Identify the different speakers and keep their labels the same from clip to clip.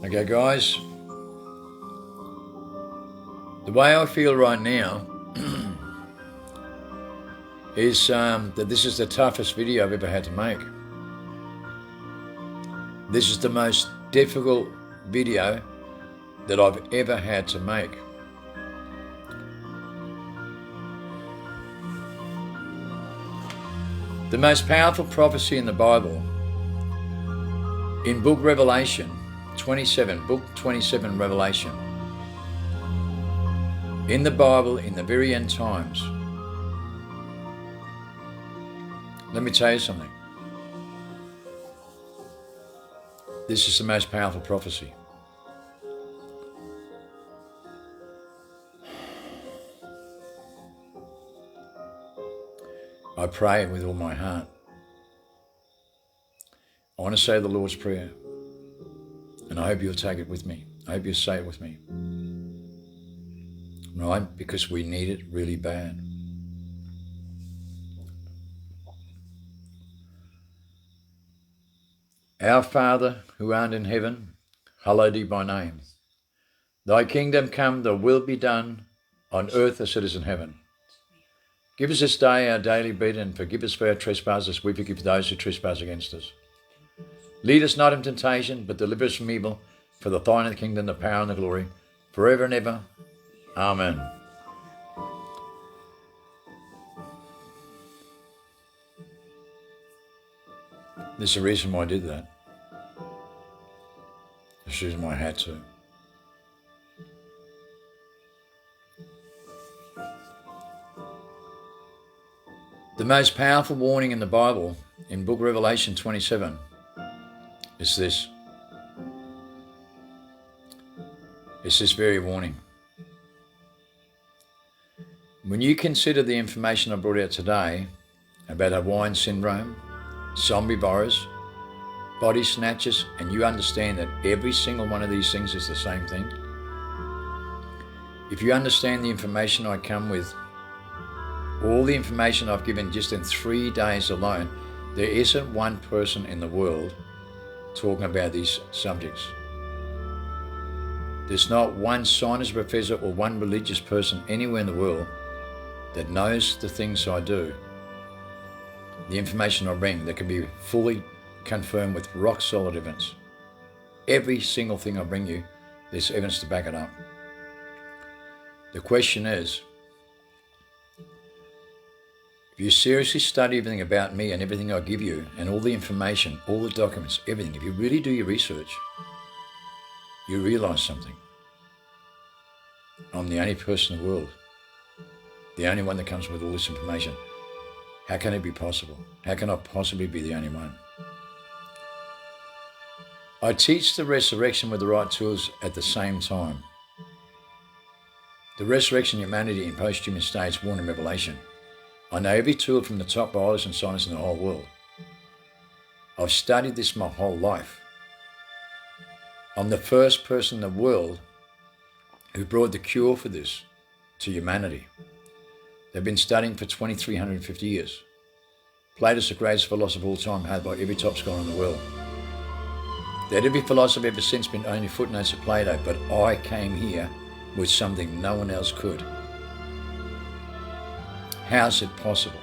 Speaker 1: Okay, guys, the way I feel right now is that this is the toughest video I've ever had to make. This is the most difficult video that I've ever had to make. The most powerful prophecy in the Bible, in book Revelation 27, book 27 Revelation, in the Bible, in the very end times. Let me tell you something. This is the most powerful prophecy. I pray with all my heart. I want to say the Lord's Prayer, and I hope you'll take it with me. I hope you'll say it with me. Right? Because we need it really bad. Our Father, who art in heaven, hallowed be thy name. Thy kingdom come, thy will be done, on earth as it is in heaven. Give us this day our daily bread, and forgive us for our trespasses, we forgive those who trespass against us. Lead us not into temptation, but deliver us from evil. For the thine is the kingdom, the power, and the glory, forever and ever. Amen. There's a reason why I did that. There's a reason why I had to. The most powerful warning in the Bible, in book Revelation 27, is this. It's this very warning. When you consider the information I brought out today about Hawaiian syndrome, zombie virus, body snatchers, and you understand that every single one of these things is the same thing, if you understand the information I come with, all the information I've given just in 3 days alone, there isn't one person in the world talking about these subjects. There's not one science professor or one religious person anywhere in the world that knows the things I do, the information I bring, that can be fully confirmed with rock solid evidence. Every single thing I bring you, there's evidence to back it up. The question is, if you seriously study everything about me and everything I give you, and all the information, all the documents, everything, if you really do your research, you realize something. I'm the only person in the world, the only one that comes with all this information. How can it be possible? How can I possibly be the only one? I teach the resurrection with the right tools at the same time. The resurrection of humanity in post-human states warned in Revelation. I know every tool from the top biologists and scientists in the whole world. I've studied this my whole life. I'm the first person in the world who brought the cure for this to humanity. They've been studying for 2,350 years. Plato's the greatest philosopher of all time, held by every top scholar in the world. That every philosopher ever since been only footnotes of Plato, but I came here with something no one else could. How is it possible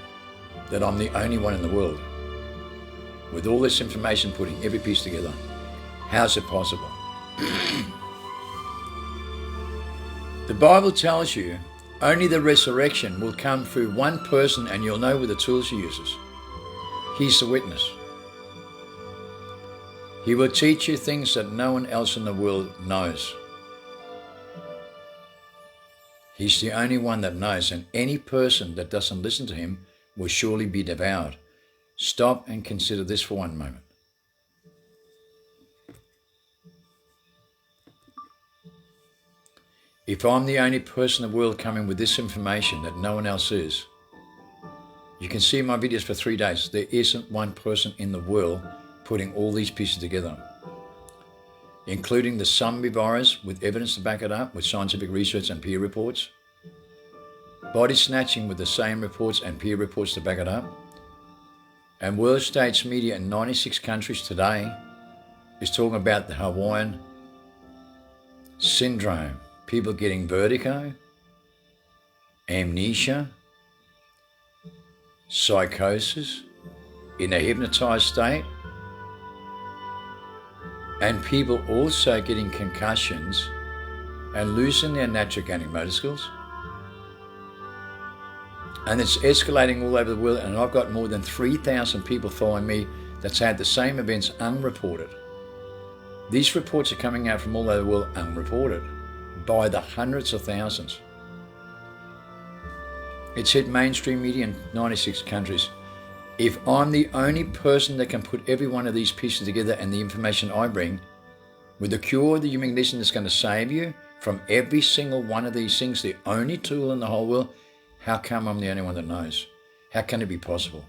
Speaker 1: that I'm the only one in the world with all this information putting every piece together? How is it possible? The Bible tells you only the resurrection will come through one person, and you'll know with the tools he uses. He's the witness. He will teach you things that no one else in the world knows. He's the only one that knows, and any person that doesn't listen to him will surely be devoured. Stop and consider this for one moment. If I'm the only person in the world coming with this information that no one else is, you can see my videos for 3 days. There isn't one person in the world putting all these pieces together, including the zombie virus with evidence to back it up, with scientific research and peer reports. Body snatching with the same reports and peer reports to back it up. And world stage media in 96 countries today is talking about the Hawaiian syndrome, people getting vertigo, amnesia, psychosis, in a hypnotized state, and people also getting concussions and losing their natural organic motor skills. And it's escalating all over the world, and I've got more than 3,000 people following me that's had the same events unreported. These reports are coming out from all over the world unreported by the hundreds of thousands. It's hit mainstream media in 96 countries. If I'm the only person that can put every one of these pieces together and the information I bring with the cure of the human condition that's going to save you from every single one of these things, the only tool in the whole world, how come I'm the only one that knows? How can it be possible?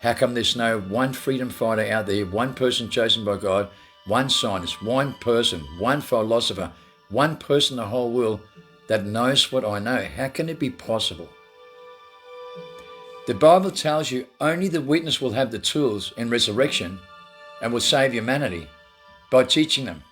Speaker 1: How come there's no one freedom fighter out there, one person chosen by God, one scientist, one person, one philosopher, one person in the whole world that knows what I know? How can it be possible? The Bible tells you only the witness will have the tools in resurrection and will save humanity by teaching them.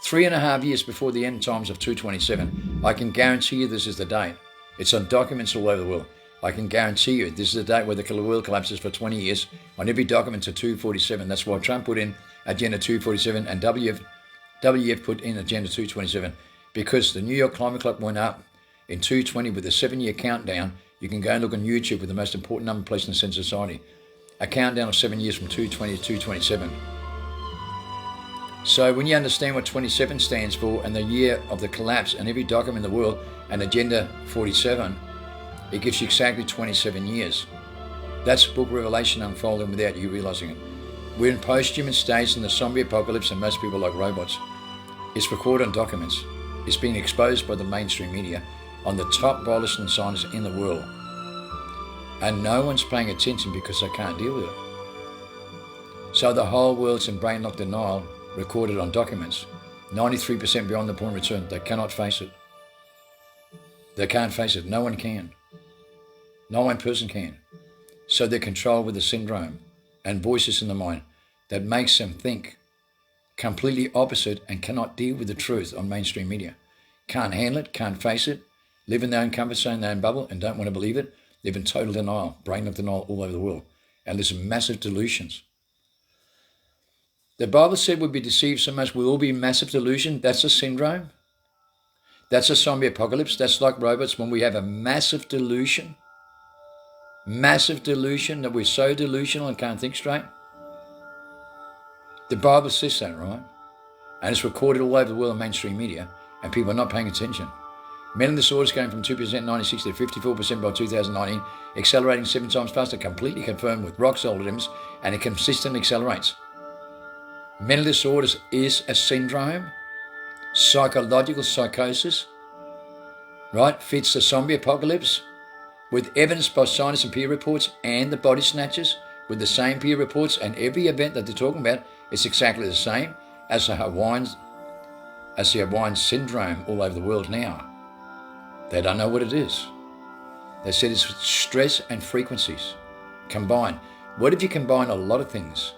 Speaker 1: 3.5 years before the end times of 227, I can guarantee you this is the date. It's on documents all over the world. I can guarantee you this is the date where the world collapses for 20 years on every document to 247. That's why Trump put in Agenda 247 and WF put in Agenda 227, because the New York Climate Clock went up in 220 with a 7-year countdown. You can go and look on YouTube with the most important number placed in the Sense Society. A countdown of 7 years from 220 to 227. So when you understand what 27 stands for and the year of the collapse and every document in the world and Agenda 47, it gives you exactly 27 years. That's book Revelation unfolding without you realizing it. We're in post-human states in the zombie apocalypse and most people like robots. It's recorded on documents. It's being exposed by the mainstream media on the top biologists and scientists in the world. And no one's paying attention because they can't deal with it. So the whole world's in brain lock denial, recorded on documents. 93% beyond the point of return. They cannot face it. They can't face it. No one can. No one person can. So they're controlled with a syndrome and voices in the mind that makes them think completely opposite and cannot deal with the truth on mainstream media. Can't handle it, can't face it, live in their own comfort zone, their own bubble, and don't want to believe it. Live in total denial, brain of denial all over the world. And there's massive delusions. The Bible said we'd be deceived so much we'll all be in massive delusion. That's a syndrome. That's a zombie apocalypse. That's like robots when we have a massive delusion. Massive delusion that we're so delusional and can't think straight. The Bible says that, right? And it's recorded all over the world in mainstream media, and people are not paying attention. Mental disorders going from 2% in 96 to 54% by 2019, accelerating 7 times faster, completely confirmed with rock solid evidence, and it consistently accelerates. Mental disorders is a syndrome, psychological psychosis, right? Fits the zombie apocalypse with evidence by scientists and peer reports and the body snatchers with the same peer reports, and every event that they're talking about is exactly the same as the Hawaiian syndrome all over the world now. They don't know what it is. They said it's stress and frequencies combined. What if you combine a lot of things?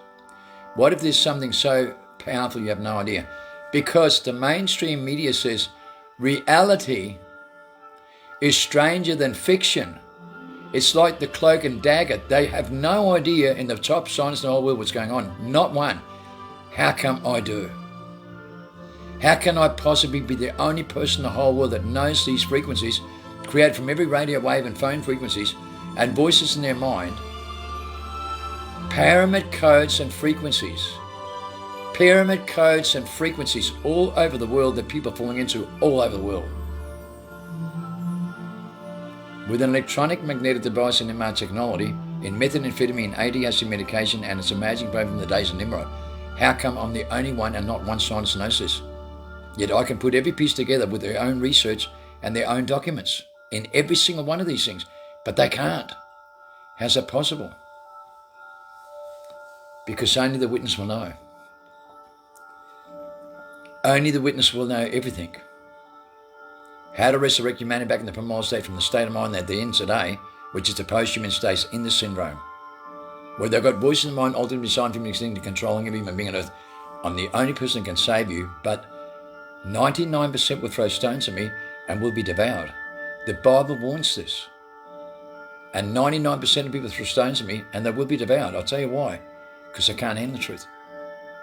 Speaker 1: What if there's something so powerful you have no idea? Because the mainstream media says reality is stranger than fiction. It's like the cloak and dagger. They have no idea in the top scientists in the whole world what's going on. Not one. How come I do? How can I possibly be the only person in the whole world that knows these frequencies created from every radio wave and phone frequencies and voices in their mind? Pyramid codes and frequencies. Pyramid codes and frequencies all over the world that people are falling into all over the world. With an electronic magnetic device and MR technology, in methamphetamine, ADHD medication, and its amazing brain from the days of Nimrod, how come I'm the only one and not one scientist knows this? Yet I can put every piece together with their own research and their own documents in every single one of these things, but they can't. How's that possible? Because only the witness will know. Only the witness will know everything. How to resurrect humanity back in the primal state from the state of mind that they're in today, which is the post-human state in the syndrome, where they've got voices in the mind ultimately designed from extinct to controlling every human being on earth. I'm the only person that can save you, but 99% will throw stones at me and will be devoured. The Bible warns this. And 99% of people throw stones at me and they will be devoured. I'll tell you why. Because they can't handle the truth.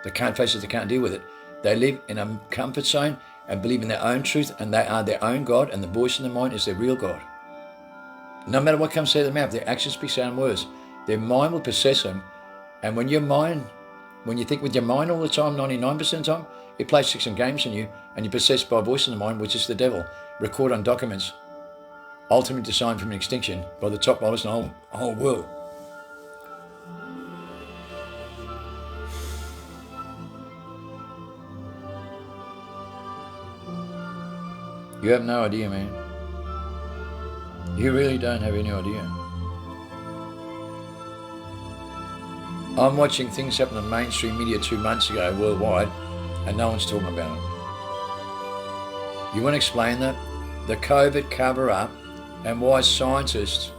Speaker 1: They can't face it, they can't deal with it. They live in a comfort zone and believe in their own truth, and they are their own God, and the voice in their mind is their real God. No matter what comes out of their mouth, their actions speak sound words. Their mind will possess them. And when you think with your mind all the time, 99% of the time, it plays tricks and games on you, and you're possessed by a voice in the mind, which is the devil, recorded on documents, ultimately designed from extinction by the top dollars in the whole world. You have no idea, man. You really don't have any idea. I'm watching things happen on mainstream media 2 months ago worldwide, and no one's talking about it. You want to explain that? The COVID cover-up and why scientists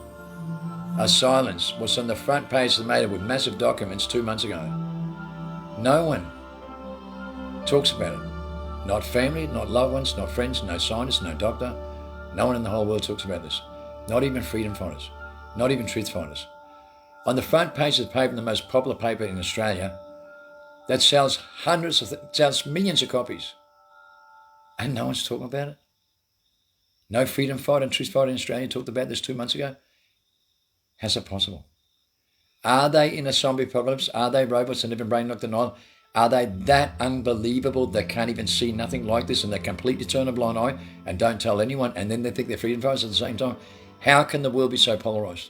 Speaker 1: are silenced was on the front page of the media with massive documents 2 months ago. No one talks about it. Not family, not loved ones, not friends, no scientist, no doctor. No one in the whole world talks about this. Not even freedom fighters. Not even truth fighters. On the front page of the paper, the most popular paper in Australia, that sells sells millions of copies. And no one's talking about it. No freedom fighter and truth fighter in Australia talked about this 2 months ago. How's it possible? Are they in a zombie apocalypse? Are they robots that live in brain locked denial? Are they that unbelievable they can't even see nothing like this and they completely turn a blind eye and don't tell anyone, and then they think they're freedom fighters at the same time? How can the world be so polarised?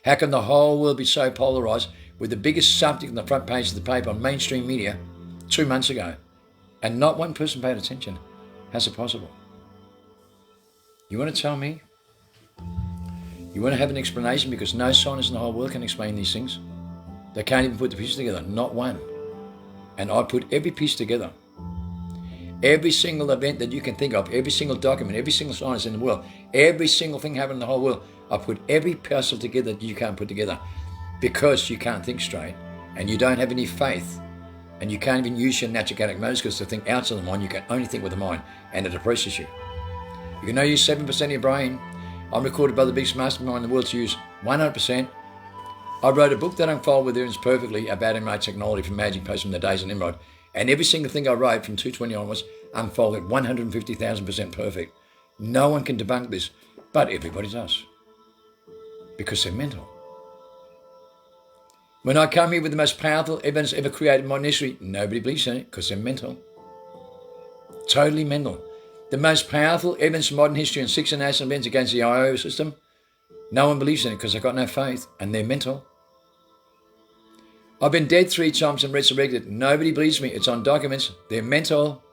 Speaker 1: How can the whole world be so polarised with the biggest subject on the front page of the paper on mainstream media 2 months ago and not one person paid attention? How's it possible? You want to tell me? You want to have an explanation, because no scientist in the whole world can explain these things. They can't even put the pieces together, not one. And I put every piece together. Every single event that you can think of, every single document, every single scientist in the world, every single thing happening in the whole world, I put every puzzle together that you can't put together, because you can't think straight and you don't have any faith and you can't even use your natural motives, because to think outside the mind, you can only think with the mind, and it depresses you. You can only use 7% of your brain. I'm recorded by the biggest mastermind in the world to use 100%. I wrote a book that unfolded with evidence perfectly about MRI technology from Magic Post from the days of Nimrod. And every single thing I wrote from 220 onwards unfolded 150,000% perfect. No one can debunk this, but everybody does. Because they're mental. When I come here with the most powerful evidence ever created in modern history, nobody believes in it because they're mental. Totally mental. The most powerful evidence in modern history and 6 national events against the IO system, no one believes in it because they've got no faith and they're mental. I've been dead 3 times and resurrected. Nobody believes me. It's on documents. They're mental.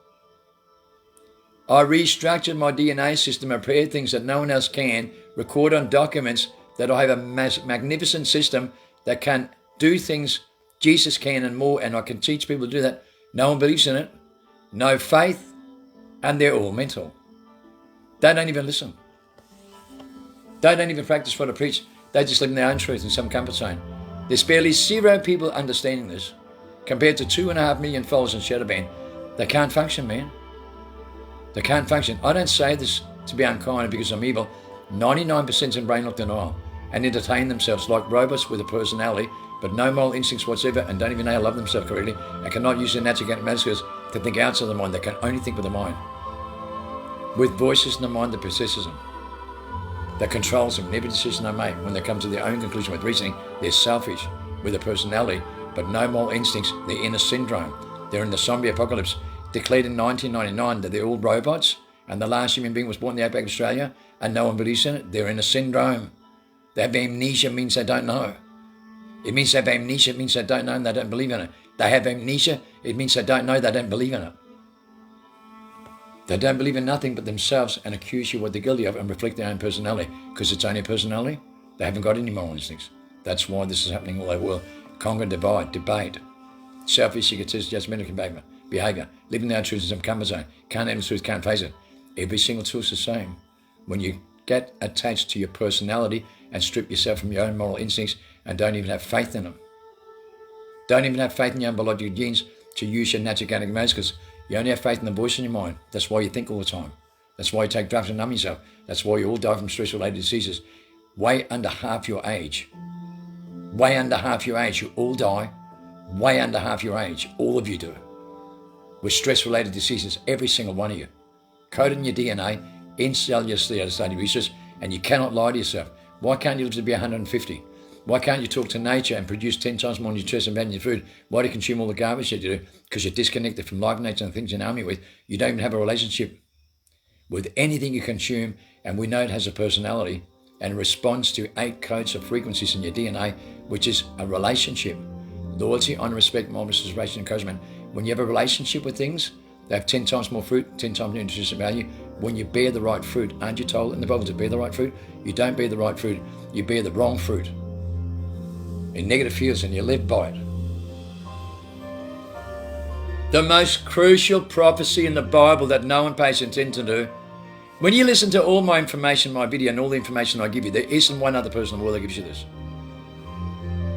Speaker 1: I restructured my DNA system and prepared things that no one else can, record on documents that I have a magnificent system that can do things Jesus can and more, and I can teach people to do that. No one believes in it. No faith, and they're all mental. They don't even listen. They don't even practice what I preach. They just live in their own truth in some comfort zone. There's barely 0 people understanding this compared to 2.5 million followers in Shadowband. They can't function, man. They can't function. I don't say this to be unkind because I'm evil. 99% in brain locked denial and entertain themselves like robots with a personality, but no moral instincts whatsoever, and don't even know how to love themselves correctly, and cannot use their natural skills to think outside the mind. They can only think with the mind. With voices in the mind that possesses them, that controls them in every decision they make. When they come to their own conclusion with reasoning, they're selfish with a personality, but no moral instincts. They're in a syndrome. They're in the zombie apocalypse. Declared in 1999 that they're all robots and the last human being was born in the outback of Australia and no one believes in it. They're in a syndrome. They have amnesia, means they don't know. It means they have amnesia, it means they don't know and they don't believe in it. They have amnesia, it means they don't know, they don't believe in it. They don't believe in nothing but themselves and accuse you of what they're guilty of and reflect their own personality, because it's only a personality. They haven't got any moral instincts. That's why this is happening all over the world. Conquer, divide, debate, selfish, egotistic, judgmental behaviour, living their own truth in some comfort zone, can't handle the truth, can't face it. Every single tool's the same. When you get attached to your personality and strip yourself from your own moral instincts and don't even have faith in them. Don't even have faith in your own biological genes to use your natural motives, because You only have faith in the voice in your mind. That's why you think all the time. That's why you take drugs and numb yourself. That's why you all die from stress-related diseases. Way under half your age. Way under half your age. You all die way under half your age. All of you do. With stress-related diseases, every single one of you. Coded in your DNA, in cellular study research, and you cannot lie to yourself. Why can't you live to be 150? Why can't you talk to nature and produce 10 times more nutrition than your food? Why do you consume all the garbage that you do? Because you're disconnected from life, nature, and things you're in harmony with. You don't even have a relationship with anything you consume, and we know it has a personality and responds to 8 codes of frequencies in your DNA, which is a relationship. Loyalty, honor, respect, modesty, reservation, encouragement. When you have a relationship with things, they have 10 times more fruit, 10 times more nutrition value. When you bear the right fruit, aren't you told in the Bible to bear the right fruit? You don't bear the right fruit, you bear the wrong fruit. In negative fields, and you live by it. The most crucial prophecy in the Bible that no one pays attention to. When you listen to all my information, my video, and all the information I give you, there isn't one other person in the world that gives you this.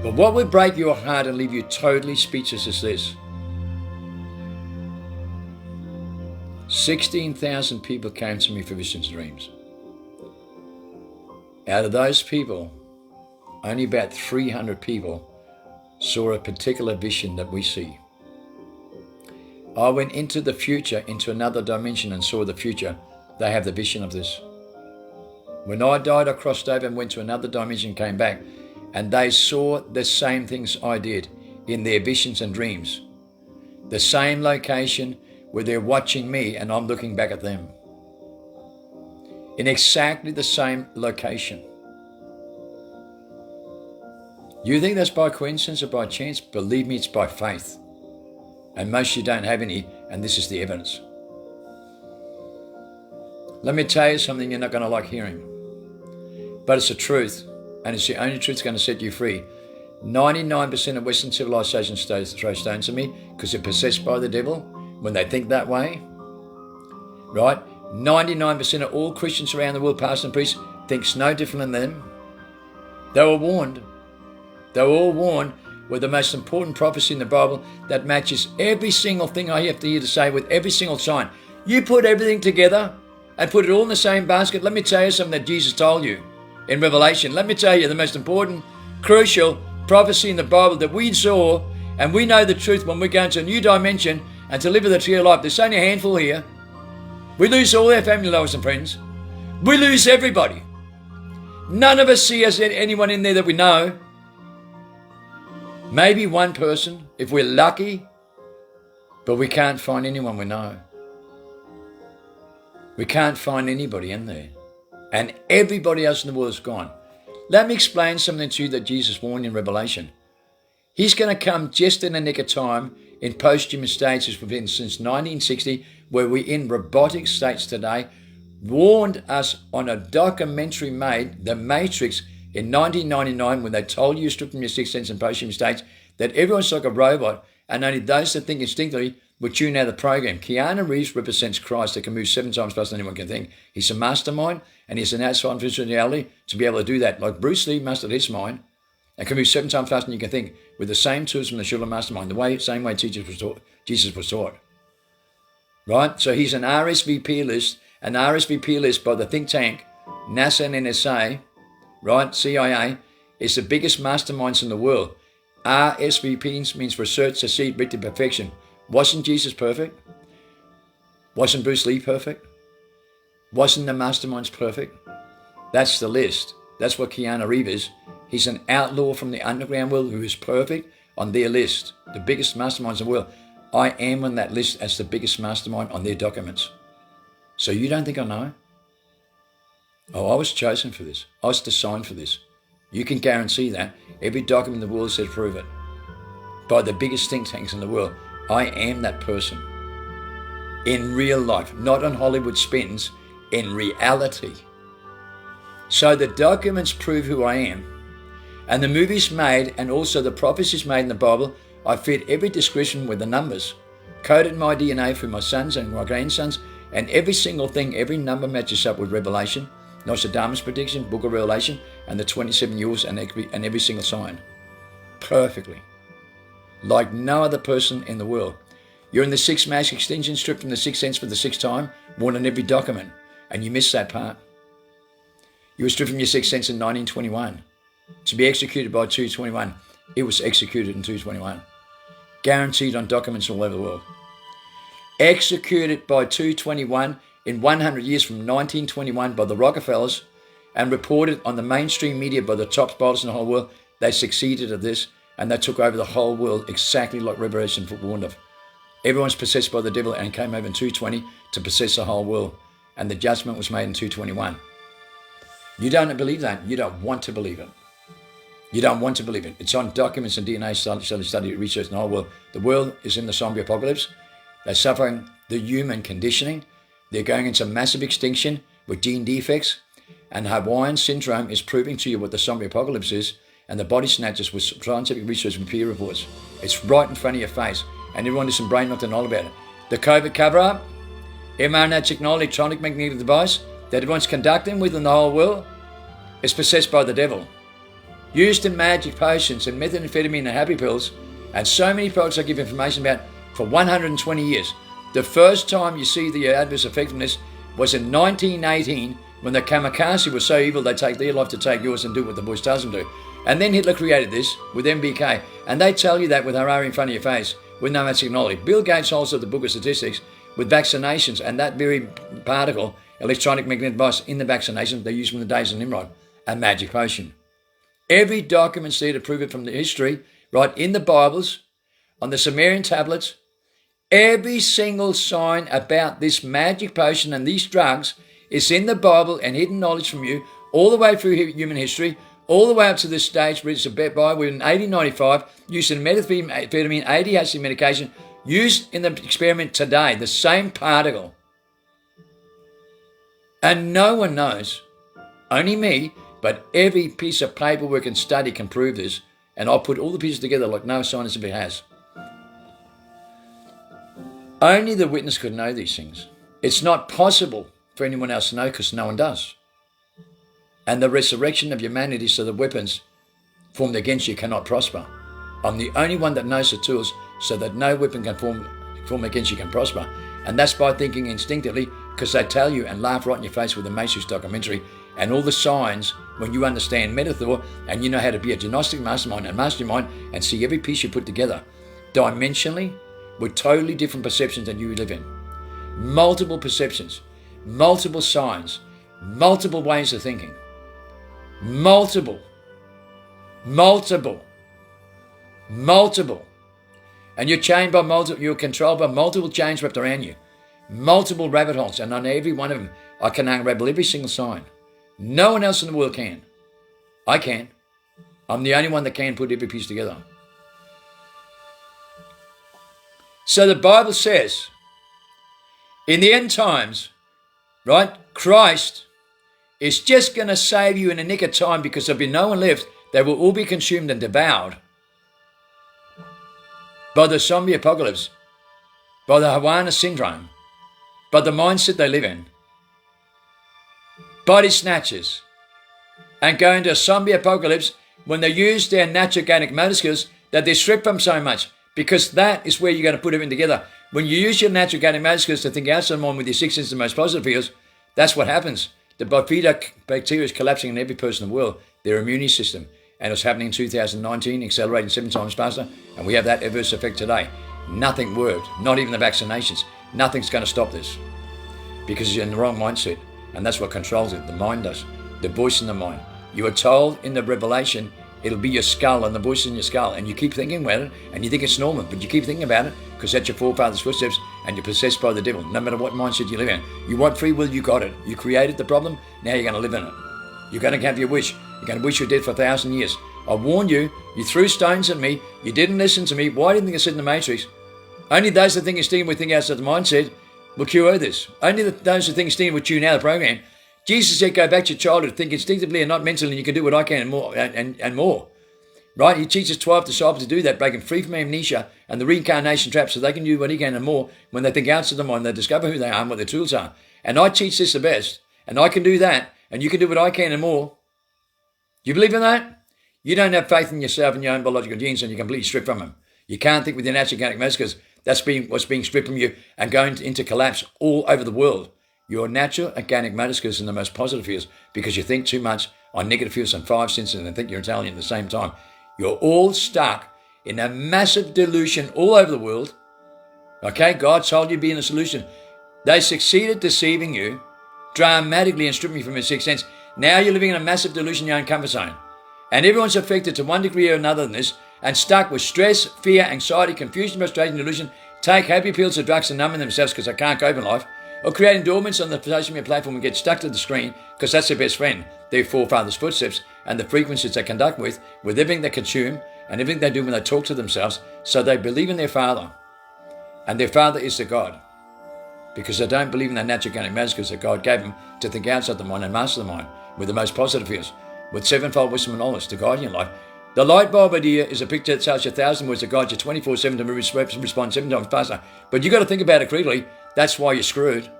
Speaker 1: But what would break your heart and leave you totally speechless is this. 16,000 people came to me for visions and dreams. Out of those people, only about 300 people saw a particular vision that we see. I went into the future, into another dimension, and saw the future. They have the vision of this. When I died, I crossed over and went to another dimension, came back, and they saw the same things I did in their visions and dreams. The same location where they're watching me and I'm looking back at them. In exactly the same location. You think that's by coincidence or by chance? Believe me, it's by faith. And most of you don't have any, and this is the evidence. Let me tell you something you're not going to like hearing. But it's the truth, and it's the only truth that's going to set you free. 99% of Western civilization throw stones at me because they're possessed by the devil when they think that way. Right? 99% of all Christians around the world, pastors and priests, thinks no different than them. They were warned. They were all warned with the most important prophecy in the Bible that matches every single thing I have to hear to say with every single sign. You put everything together and put it all in the same basket. Let me tell you something that Jesus told you in Revelation. Let me tell you the most important, crucial prophecy in the Bible that we saw, and we know the truth when we go into a new dimension and to live with the tree of life. There's only a handful here. We lose all our family, lovers and friends. We lose everybody. None of us see us anyone in there that we know. Maybe one person, if we're lucky, but we can't find anyone we know. We can't find anybody in there. And everybody else in the world is gone. Let me explain something to you that Jesus warned in Revelation. He's going to come just in the nick of time in post-human states, which we've been since 1960, where we're in robotic states today, warned us on a documentary made, The Matrix, in 1999, when they told you stripped from your sixth sense in post-human states, that everyone's like a robot, and only those that think instinctively will tune out of the program. Keanu Reeves represents Christ that can move 7 times faster than anyone can think. He's a mastermind, and he's an outside personality to be able to do that. Like Bruce Lee mastered his mind, and can move 7 times faster than you can think, with the same tools from the Shield of Mastermind, same way Jesus was taught. Right? So he's an RSVP list by the think tank, NASA and NSA, right? CIA, is the biggest masterminds in the world. RSVP means research, succeed, bring to perfection. Wasn't Jesus perfect? Wasn't Bruce Lee perfect? Wasn't the masterminds perfect? That's the list. That's what Keanu Reeves is. He's an outlaw from the underground world who is perfect on their list. The biggest masterminds in the world. I am on that list as the biggest mastermind on their documents. So you don't think I know? Oh, I was chosen for this. I was designed for this. You can guarantee that. Every document in the world said prove it. By the biggest think tanks in the world. I am that person. In real life. Not on Hollywood spins. In reality. So the documents prove who I am. And the movies made and also the prophecies made in the Bible, I fit every description with the numbers. Coded my DNA through my sons and my grandsons. And every single thing, every number matches up with Revelation. Nostradamus' prediction, Book of Revelation, and the 27 years and every single sign. Perfectly. Like no other person in the world. You're in the sixth mass extinction, stripped from the sixth sense for the sixth time, warned in every document, and you missed that part. You were stripped from your sixth sense in 1921 to be executed by 221. It was executed in 221. Guaranteed on documents all over the world. Executed by 221 in 100 years from 1921 by the Rockefellers and reported on the mainstream media by the top spotters in the whole world. They succeeded at this and they took over the whole world exactly like Revelation warned of. Everyone's possessed by the devil and came over in 220 to possess the whole world. And the judgment was made in 221. You don't believe that. You don't want to believe it. You don't want to believe it. It's on documents and DNA study, research in the whole world. The world is in the zombie apocalypse. They're suffering the human conditioning. They're going into massive extinction with gene defects. And Hawaiian syndrome is proving to you what the zombie apocalypse is. And the body snatchers with scientific research and peer reports. It's right in front of your face. And everyone is some brain knocked and all about it. The COVID cover-up, mRNA technology, electronic magnetic device that everyone's conducting within the whole world is possessed by the devil. Used in magic potions and methamphetamine and happy pills, and so many products I give information about for 120 years. The first time you see the adverse effectiveness was in 1918 when the kamikaze was so evil they take their life to take yours and do what the Bush tells them to. And then Hitler created this with MBK, and they tell you that with Harari in front of your face with no magic technology. Bill Gates holds up the book of statistics with vaccinations and that very particle, electronic magnetic device in the vaccinations they used from the days of Nimrod, a magic potion. Every document's there to prove it from the history, right in the Bibles, on the Sumerian tablets. Every single sign about this magic potion and these drugs is in the Bible and hidden knowledge from you all the way through human history, all the way up to this stage where it's a bet by. We're in 1895, using methamphetamine, ADHD medication, used in the experiment today, the same particle. And no one knows, only me, but every piece of paperwork and study can prove this. And I'll put all the pieces together like no scientist ever has. Only the witness could know these things. It's not possible for anyone else to know because no one does. And the resurrection of humanity so the weapons formed against you cannot prosper. I'm the only one that knows the tools so that no weapon can form against you can prosper. And that's by thinking instinctively, because they tell you and laugh right in your face with the Matrix documentary and all the signs when you understand metaphor and you know how to be a gnostic mastermind and mastermind and see every piece you put together dimensionally with totally different perceptions than you live in. Multiple perceptions, multiple signs, multiple ways of thinking. Multiple. And you're chained by you're controlled by multiple chains wrapped around you. Multiple rabbit holes. And on every one of them, I can unravel every single sign. No one else in the world can. I can. I'm the only one that can put every piece together. So the Bible says, in the end times, right, Christ is just going to save you in a nick of time because there'll be no one left. They will all be consumed and devoured by the zombie apocalypse, by the Hawaiian syndrome, by the mindset they live in, body snatchers, and go into a zombie apocalypse when they use their natural organic motor skills that they're stripped from so much, because that is where you're going to put everything together. When you use your natural organic motor skills to think outside the mind with your six senses, the most positive fields, that's what happens. The bifidobacteria is collapsing in every person in the world, their immune system. And it's happening in 2019, accelerating 7 times faster. And we have that adverse effect today. Nothing worked, not even the vaccinations. Nothing's going to stop this because you're in the wrong mindset. And that's what controls it. The mind does. The voice in the mind. You are told in the revelation, it'll be your skull and the voice in your skull. And you keep thinking about it and you think it's normal, but you keep thinking about it because that's your forefathers' footsteps and you're possessed by the devil. No matter what mindset you live in. You want free will, you got it. You created the problem, now you're going to live in it. You're going to have your wish. You're going to wish you're dead for 1,000 years. I warned you. You threw stones at me. You didn't listen to me. Why didn't you think I said in the Matrix? Only those that think Stephen would think outside the mindset will cure this. Only those who think Stephen would tune out the program. Jesus said, go back to your childhood, think instinctively and not mentally, and you can do what I can and more. And more. Right? He teaches 12 disciples to do that, breaking free from amnesia and the reincarnation trap so they can do what he can and more. When they think outside the mind, they discover who they are and what their tools are. And I teach this the best. And I can do that. And you can do what I can and more. You believe in that? You don't have faith in yourself and your own biological genes and you're completely stripped from them. You can't think with your natural organic motor skills. That's what's being stripped from you and going into collapse all over the world. Your natural organic motor skills are the most positive fields because you think too much on negative fields and 5 senses and think you're Italian at the same time. You're all stuck in a massive delusion all over the world. Okay, God told you to be in a solution. They succeeded deceiving you dramatically and stripping you from your sixth sense. Now you're living in a massive delusion in your own comfort zone. And everyone's affected to one degree or another in this and stuck with stress, fear, anxiety, confusion, frustration, delusion, take happy pills or drugs to numb themselves because they can't cope in life, or create endorsements on the social media platform and get stuck to the screen because that's their best friend, their forefathers' footsteps and the frequencies they conduct with everything they consume and everything they do when they talk to themselves. So they believe in their father, and their father is the God, because they don't believe in the natural organic messages that God gave them to think outside the mind and master the mind with the most positive fears, with sevenfold wisdom and knowledge to guide you in life. The light bulb idea is a picture that tells you 1,000 words that guide you 24/7 to respond 7 times faster. But you got to think about it critically. That's why you're screwed.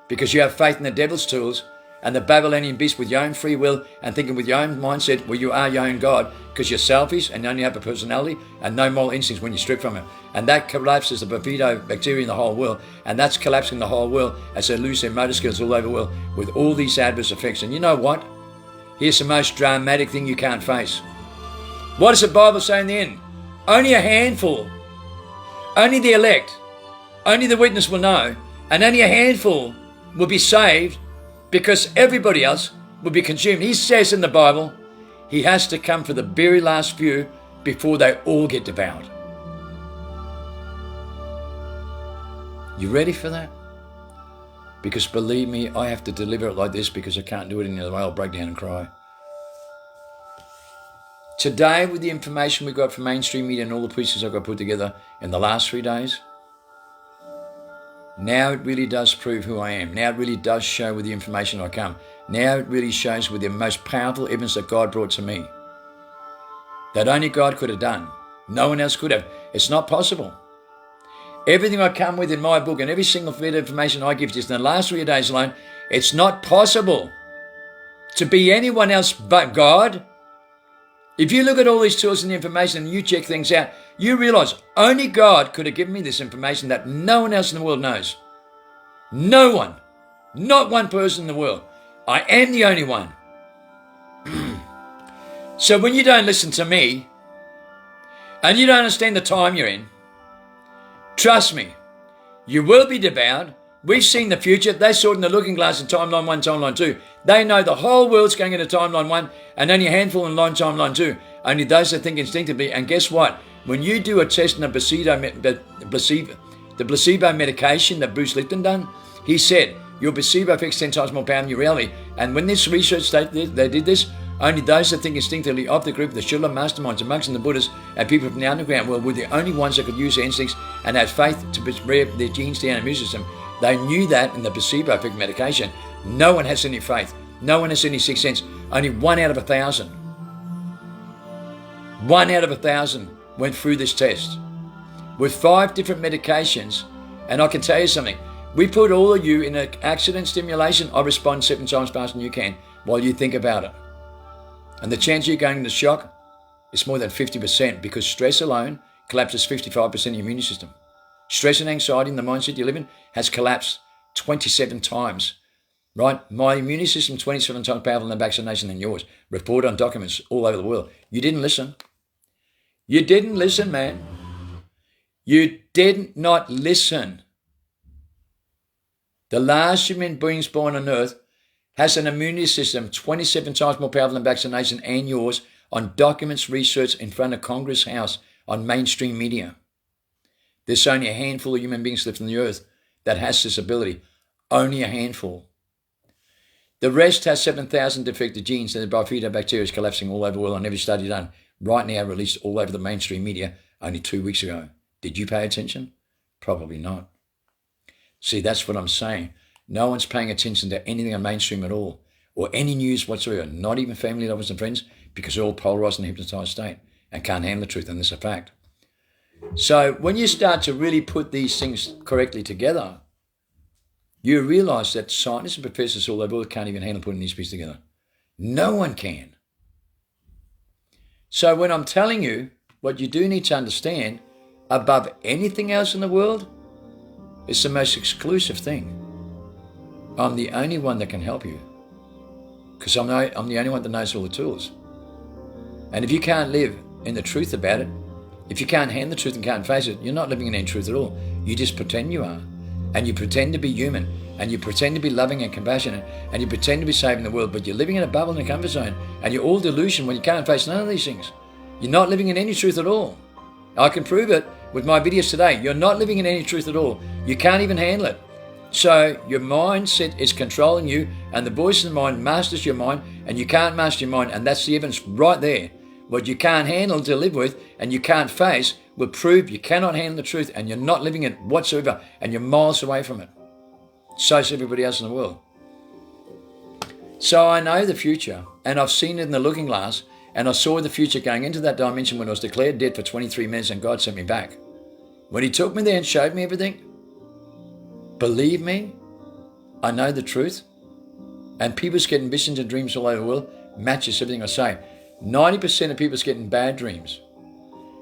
Speaker 1: Because you have faith in the devil's tools and the Babylonian beast with your own free will and thinking with your own mindset where you are your own God, because you're selfish and only have a personality and no moral instincts when you strip from it. And that collapses the Bifida bacteria in the whole world. And that's collapsing the whole world as they lose their motor skills all over the world with all these adverse effects. And you know what? Here's the most dramatic thing you can't face. What does the Bible say in the end? Only a handful, only the elect, only the witness will know, and only a handful will be saved because everybody else will be consumed. He says in the Bible, he has to come for the very last few before they all get devoured. You ready for that? Because believe me, I have to deliver it like this because I can't do it any other way. I'll break down and cry. Today, with the information we got from mainstream media and all the pieces I've got put together in the last 3 days, now it really does prove who I am. Now it really does show with the information I come. Now it really shows with the most powerful evidence that God brought to me. That only God could have done. No one else could have. It's not possible. Everything I come with in my book and every single bit of information I give to you in the last 3 days alone, it's not possible to be anyone else but God. If you look at all these tools and the information and you check things out, you realize only God could have given me this information that no one else in the world knows. No one. Not one person in the world. I am the only one. So when you don't listen to me and you don't understand the time you're in, trust me, you will be devoured. We've seen the future. They saw it in the looking glass in timeline 1, timeline 2. They know the whole world's going into timeline 1 and only a handful in timeline 2. Only those that think instinctively. And guess what? When you do a test on the placebo medication that Bruce Lipton done, he said your placebo affects 10 times more power than your reality. And when this research they did this, only those that think instinctively of the group, the Shula masterminds, the monks and the Buddhas, and people from the underground world were the only ones that could use their instincts and had faith to rev their genes down the immune system. They knew that in the placebo effect medication. No one has any faith. No one has any sixth sense. Only 1 out of 1,000. 1 out of 1,000 went through this test with 5 different medications. And I can tell you something. We put all of you in an accident stimulation. I respond 7 times faster than you can while you think about it. And the chance of you going into shock is more than 50% because stress alone collapses 55% of your immune system. Stress and anxiety in the mindset you live in has collapsed 27 times, right? My immune system 27 times powerful than vaccination than yours. Report on documents all over the world. You didn't listen. You didn't listen, man. You did not listen. The last human beings born on earth has an immunity system 27 times more powerful than vaccination and yours on documents researched in front of Congress House on mainstream media. There's only a handful of human beings left on the earth that has this ability. Only a handful. The rest has 7,000 defective genes and the Bifida bacteria is collapsing all over the world on every study done. Right now released all over the mainstream media only 2 weeks ago. Did you pay attention? Probably not. See, that's what I'm saying. No one's paying attention to anything on mainstream at all or any news whatsoever, not even family, lovers and friends, because they're all polarized in a hypnotized state and can't handle the truth, and this is a fact. So when you start to really put these things correctly together, you realize that scientists and professors all over the world can't even handle putting these pieces together. No one can. So when I'm telling you what you do need to understand, above anything else in the world, it's the most exclusive thing. I'm the only one that can help you, because I'm the only one that knows all the tools. And if you can't live in the truth about it, if you can't handle the truth and can't face it, you're not living in any truth at all. You just pretend you are. And you pretend to be human, and you pretend to be loving and compassionate, and you pretend to be saving the world, but you're living in a bubble in a comfort zone, and you're all delusion when you can't face none of these things. You're not living in any truth at all. I can prove it with my videos today. You're not living in any truth at all. You can't even handle it. So your mindset is controlling you, and the voice of the mind masters your mind, and you can't master your mind, and that's the evidence right there. What you can't handle to live with and you can't face will prove you cannot handle the truth, and you're not living it whatsoever, and you're miles away from it. So is everybody else in the world. So I know the future, and I've seen it in the looking glass, and I saw the future going into that dimension when I was declared dead for 23 minutes and God sent me back. When he took me there and showed me everything, believe me, I know the truth. And people's getting visions and dreams all over the world matches everything I say. 90% of people's getting bad dreams.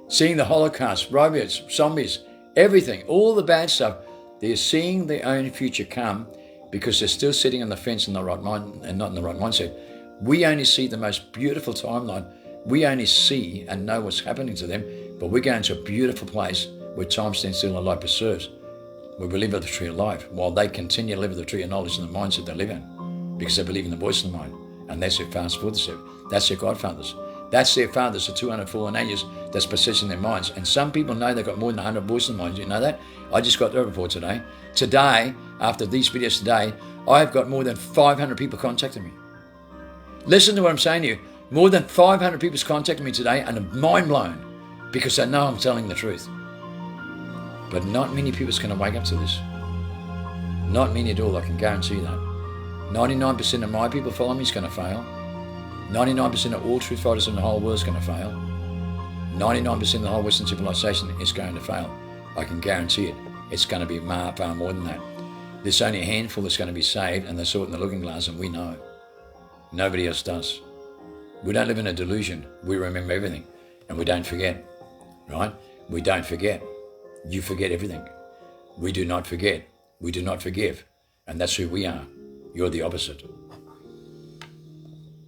Speaker 1: Seeing the Holocaust, robots, zombies, everything, all the bad stuff. They're seeing their own future come because they're still sitting on the fence in the right mind and not in the right mindset. We only see the most beautiful timeline. We only see and know what's happening to them, but we're going to a beautiful place where time stands still and life preserves, where we live at the tree of life, while they continue to live at the tree of knowledge and the mindset they live in, because they believe in the voice of the mind, and that's their fathers, fathers, that's their godfathers. That's their fathers, the 200 fallen angels that's possessing their minds. And some people know they've got more than 100 voices in their minds. You know that? I just got the report today. Today, after these videos today, I've got more than 500 people contacting me. Listen to what I'm saying to you. More than 500 people's contacted me today, and I'm mind blown because they know I'm telling the truth. But not many people's going to wake up to this. Not many at all, I can guarantee that. 99% of my people following me is going to fail. 99% of all truth fighters in the whole world is going to fail. 99% of the whole Western civilization is going to fail. I can guarantee it. It's going to be far more than that. There's only a handful that's going to be saved, and they saw it in the looking glass, and we know. Nobody else does. We don't live in a delusion. We remember everything, and we don't forget, right? We don't forget. You forget everything. We do not forget. We do not forgive, and that's who we are. You're the opposite.